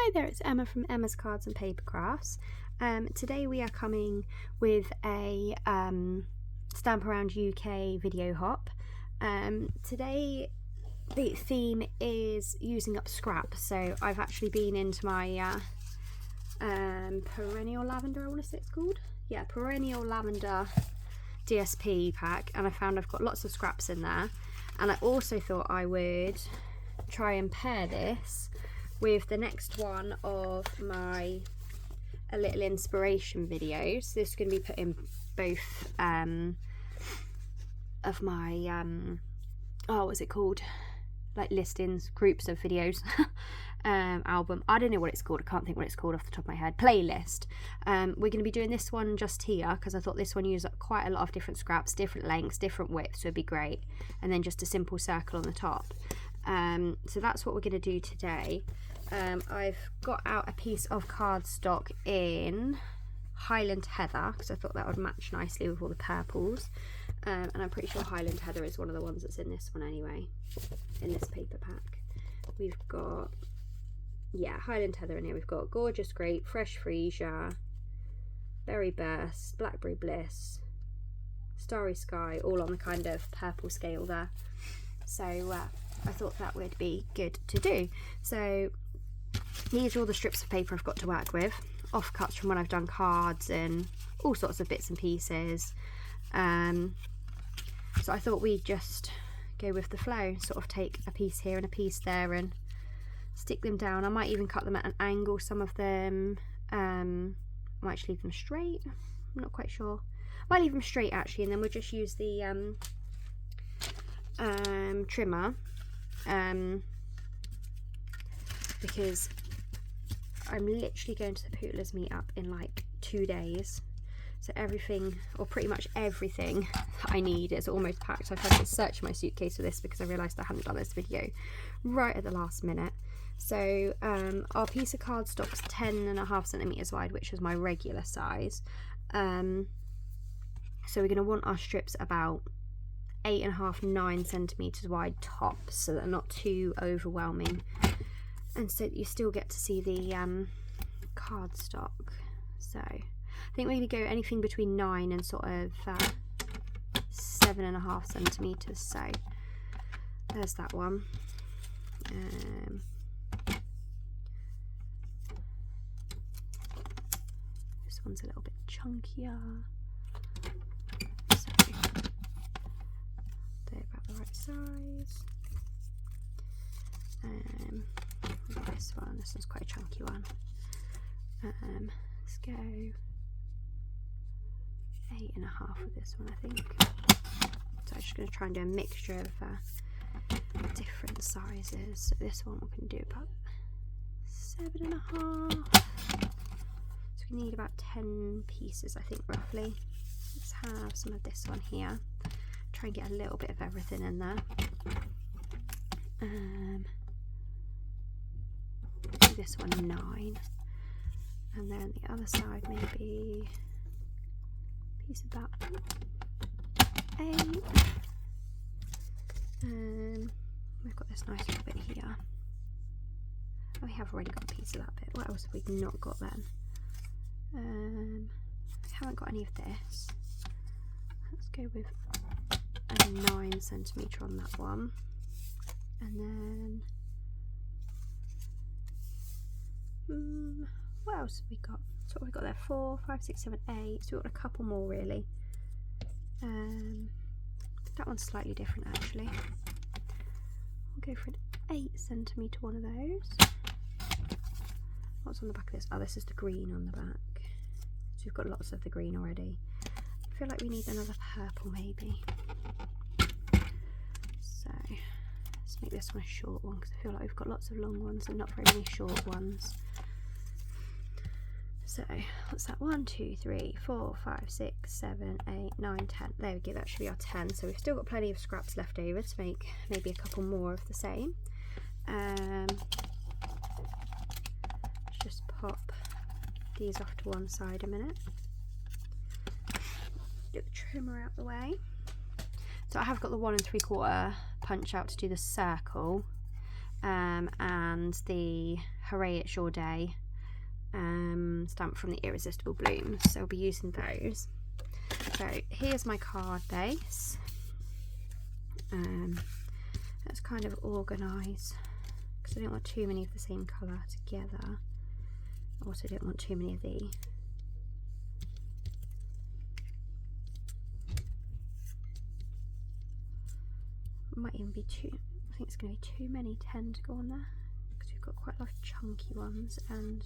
Hi there, it's Emma from Emma's Cards and Paper Crafts. Today we are coming with a Stamp Around UK video hop. Today the theme is using up scrap, so I've actually been into my Perennial Lavender, I want to say it's called. Yeah, Perennial Lavender DSP pack, and I found I've got lots of scraps in there, and I also thought I would try and pair this with the next one of my A Little Inspiration videos. This is going to be put in both of my what's it called, like listings, groups of videos, album, I don't know what it's called, I can't think what it's called off the top of my head, playlist. We're going to be doing this one just here because I thought this one used up quite a lot of different scraps, different lengths, different widths, so it'd be great, and then just a simple circle on the top. So that's what we're going to do today. I've got out a piece of cardstock in Highland Heather because I thought that would match nicely with all the purples, and I'm pretty sure Highland Heather is one of the ones that's in this one anyway, in this paper pack. We've got, yeah, Highland Heather in here. We've got Gorgeous Grape, Fresh Friesia, Berry Burst, Blackberry Bliss, Starry Sky, all on the kind of purple scale there. So I thought that would be good to do. So these are all the strips of paper I've got to work with, offcuts from when I've done cards and all sorts of bits and pieces. So I thought we'd just go with the flow, sort of take a piece here and a piece there and stick them down. I might even cut them at an angle, some of them. I might just leave them straight, I'm not quite sure. I might leave them straight actually, and then we'll just use the trimmer, because I'm literally going to the Pootler's meetup in like 2 days, so everything, or pretty much everything that I need is almost packed. So I've had to search my suitcase for this because I realised I hadn't done this video right at the last minute. So our piece of cardstock's 10.5 centimetres wide, which is my regular size. So we're going to want our strips about 8.5–9 centimetres wide tops, so they're not too overwhelming, and so that you still get to see the cardstock. So I think we're going to go anything between 9 and sort of 7.5 centimetres. So there's that one. This one's a little bit chunkier. About the right size. This one's quite a chunky one. Let's go 8.5 with this one, I think. So I'm just going to try and do a mixture of different sizes. So this one we can do about 7.5. So we need about 10 pieces, I think, roughly. Let's have some of this one here. Try and get a little bit of everything in there. Do this one 9, and then the other side maybe a piece of about 8. We've got this nice little bit here. Oh, we have already got a piece of that bit. What else have we not got then? We haven't got any of this. Let's go with a 9 centimetre on that one, and then what else have we got? So what have we got there? 4, 5, 6, 7, 8. So we've got a couple more really. That one's slightly different actually. We'll go for an 8 centimetre one of those. What's on the back of this? Oh, this is the green on the back. So we've got lots of the green already. I feel like we need another purple maybe. So let's make this one a short one because I feel like we've got lots of long ones and not very many short ones. So what's that? 1, 2, 3, 4, 5, 6, 7, 8, 9, 10. There we go, that should be our 10. So we've still got plenty of scraps left over to make maybe a couple more of the same. Let's just pop these off to one side a minute. Get the trimmer out the way. So I have got the 1 3/4 punch out to do the circle, and the Hooray It's Your Day stamp from the Irresistible Blooms. So I'll be using those. So here's my card base. Let's kind of organise, because I don't want too many of the same colour together. I also don't want too many of the might even be too, I think it's going to be too many 10 to go on there, because we've got quite a lot of chunky ones, and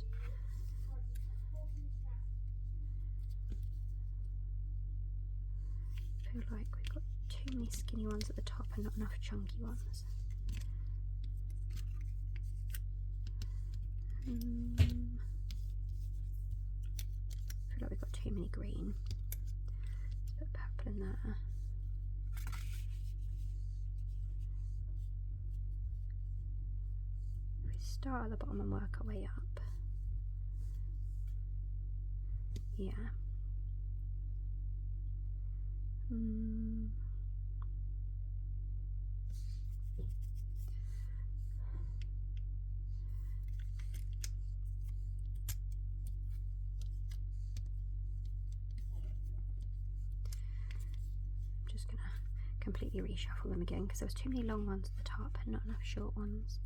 I feel like we've got too many skinny ones at the top and not enough chunky ones. I feel like we've got too many green. Let's put purple in there. If we start at the bottom and work our way up. Yeah. Just gonna completely reshuffle them again, because there was too many long ones at the top and not enough short ones.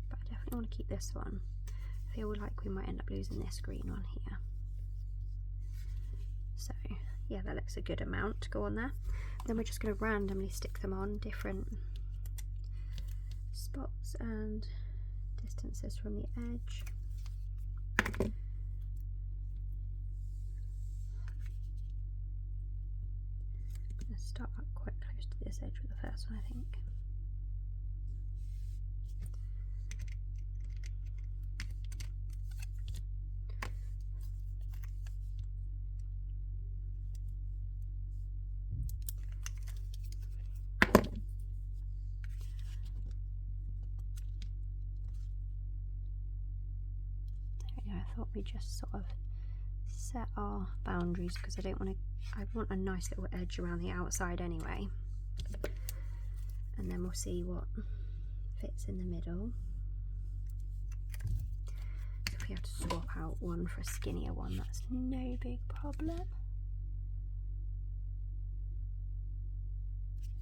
But I definitely want to keep this one. I feel like we might end up losing this green one here. So yeah, that looks a good amount to go on there. Then we're just going to randomly stick them on different spots and distances from the edge. I'm going to start up quite close to this edge with the first one, I think. I thought we just sort of set our boundaries, because I don't want to, I want a nice little edge around the outside anyway, and then we'll see what fits in the middle. So if we have to swap out one for a skinnier one, that's no big problem.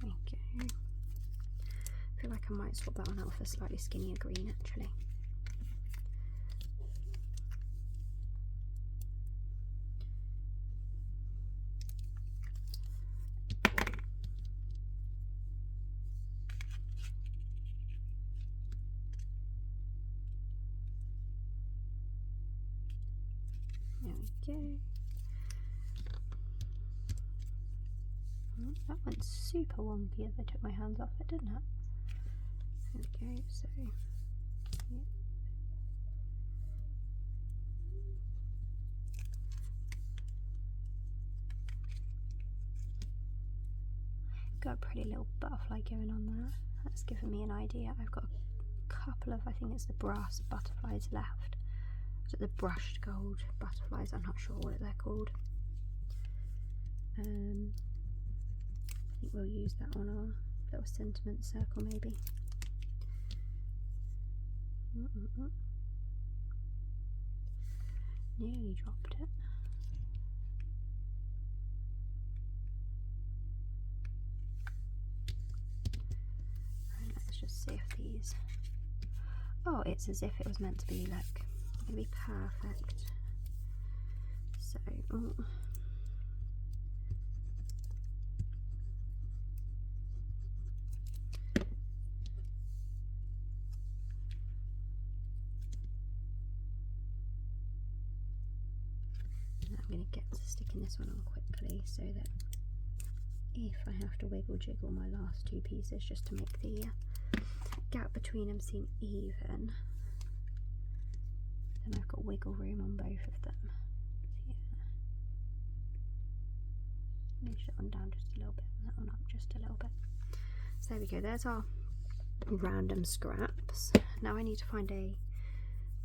Okay, I feel like I might swap that one out for a slightly skinnier green actually. There we go. Oh, that went super wonky as I took my hands off it, didn't it? There we go, so yeah. Got a pretty little butterfly going on there. That's given me an idea. I've got a couple of, I think it's the brass butterflies left. So the brushed gold butterflies, I'm not sure what they're called. I think we'll use that on our little sentiment circle maybe. Nearly dropped it. Right, let's just see if these... Oh, it's as if it was meant to be, look. It's going to be perfect. So... Oh. I'm going to get to sticking this one on quickly so that if I have to wiggle jiggle my last two pieces just to make the gap between them seem even, then I've got wiggle room on both of them. So yeah, push that one down just a little bit and that one up just a little bit. So there we go, there's our random scraps. Now I need to find a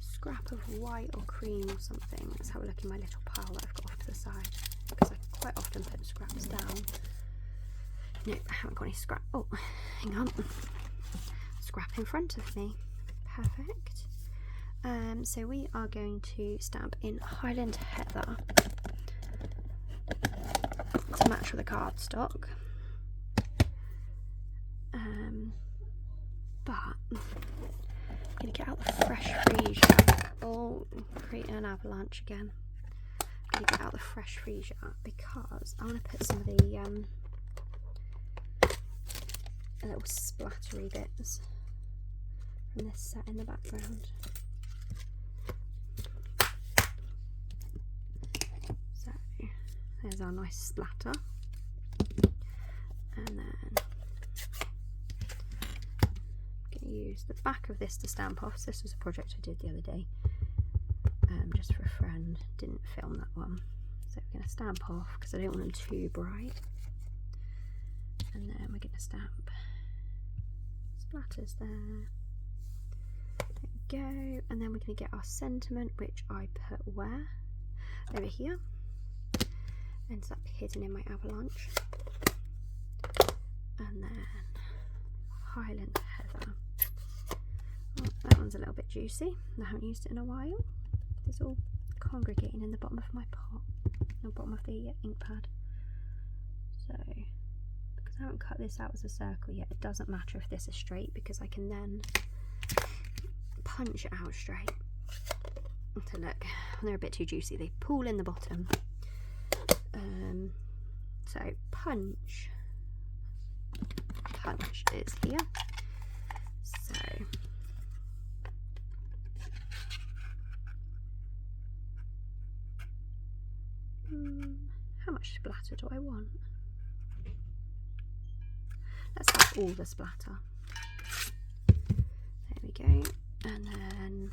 scrap of white or cream or something. Let's have a look in my little pile that I've got off to the side, because I quite often put scraps down Nope, I haven't got any scrap. Oh, hang on. Scrap in front of me. Perfect. So we are going to stamp in Highland Heather to match with the cardstock. But I'm going to get out the fresh Friesia. Oh, creating an avalanche again. I'm going to get out the fresh Friesia because I want to put some of the little splattery bits from this set in the background. So there's our nice splatter, and then I'm going to use the back of this to stamp off. So this was a project I did the other day, just for a friend. Didn't film that one, so we're going to stamp off because I don't want them too bright, and then we're going to stamp splatters there. There we go, and then we're going to get our sentiment, which I put where? Over here. Ends up hidden in my avalanche. And then Highland Heather. Oh, that one's a little bit juicy. I haven't used it in a while. It's all congregating in the bottom of my pot, the bottom of the ink pad. So, because I haven't cut this out as a circle yet, it doesn't matter if this is straight because I can then punch it out straight. So look, they're a bit too juicy, they pool in the bottom. So punch is here. So how much splatter do I want? Let's have all the splatter. There we go. And then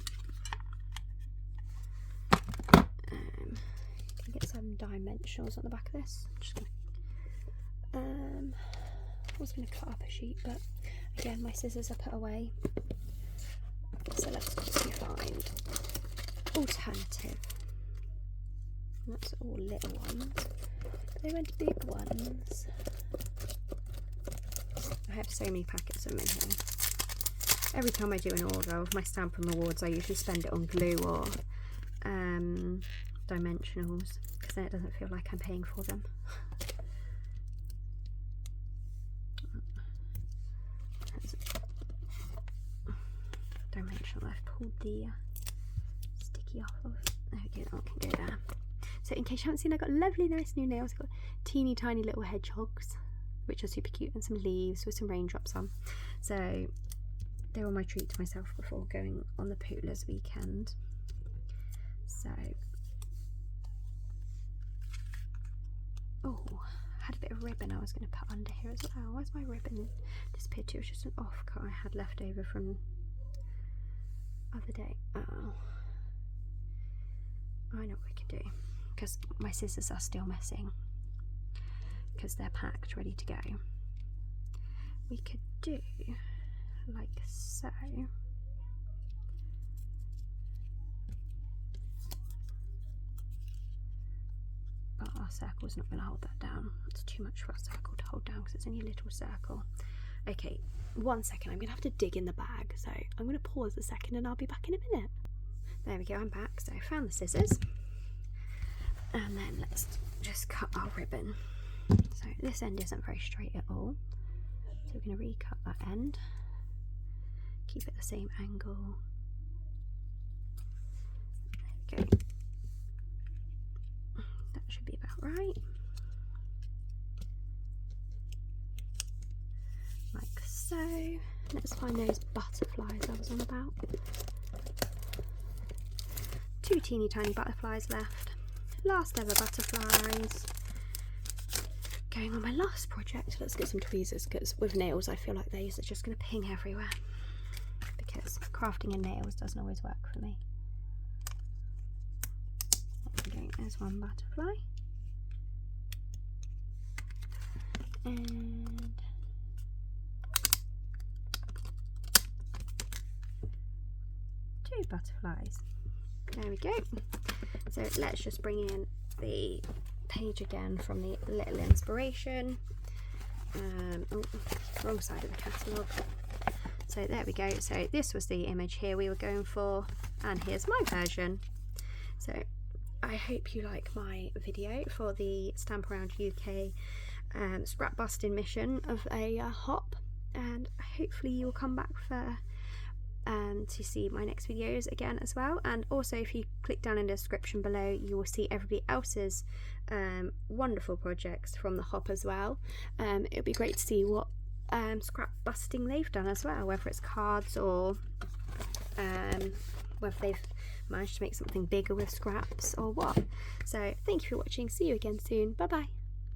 get some dimensionals on the back of this. I'm just gonna I was gonna cut up a sheet, but again my scissors are put away. So let's quickly find alternative. That's all little ones. They went big ones. I have so many packets of them in here. Every time I do an order of my Stampin' Rewards, I usually spend it on glue or dimensionals, because then it doesn't feel like I'm paying for them. Dimensional, I've pulled the sticky off of. There we go, that one can go there. So in case you haven't seen, I've got lovely nice new nails. I've got teeny tiny little hedgehogs, which are super cute, and some leaves with some raindrops on. So they were my treat to myself before going on the Poodlers weekend. So, oh, I had a bit of ribbon I was going to put under here as well. Where's my ribbon disappeared to? It was just an offcut I had left over from other day. Oh, I know what we can do, because my scissors are still missing because they're packed ready to go. We could do like so. But our circle's not going to hold that down. It's too much for our circle to hold down because it's only a little circle. Okay, 1 second, I'm going to have to dig in the bag, so I'm going to pause a second and I'll be back in a minute. There we go, I'm back. So I found the scissors, and then let's just cut our ribbon. So this end isn't very straight at all, so we're going to recut that end, keep it the same angle. There we go. That should be about right. Like so. Let's find those butterflies I was on about. 2 teeny tiny butterflies left. Last ever butterflies. Going on my last project. Let's get some tweezers, because with nails I feel like these are just going to ping everywhere, because crafting in nails doesn't always work for me. There we go, there's one butterfly. And two butterflies. There we go. So let's just bring in the page again from the little inspiration. Oh, wrong side of the catalogue. So there we go. So this was the image here we were going for, and here's my version. So I hope you like my video for the Stamp Around UK scrap busting mission of a hop, and hopefully you will come back for to see my next videos again as well. And also, if you click down in the description below, you will see everybody else's wonderful projects from the hop as well. It would be great to see what scrap busting they've done as well, whether it's cards or whether they've managed to make something bigger with scraps or what. So thank you for watching. See you again soon. Bye bye.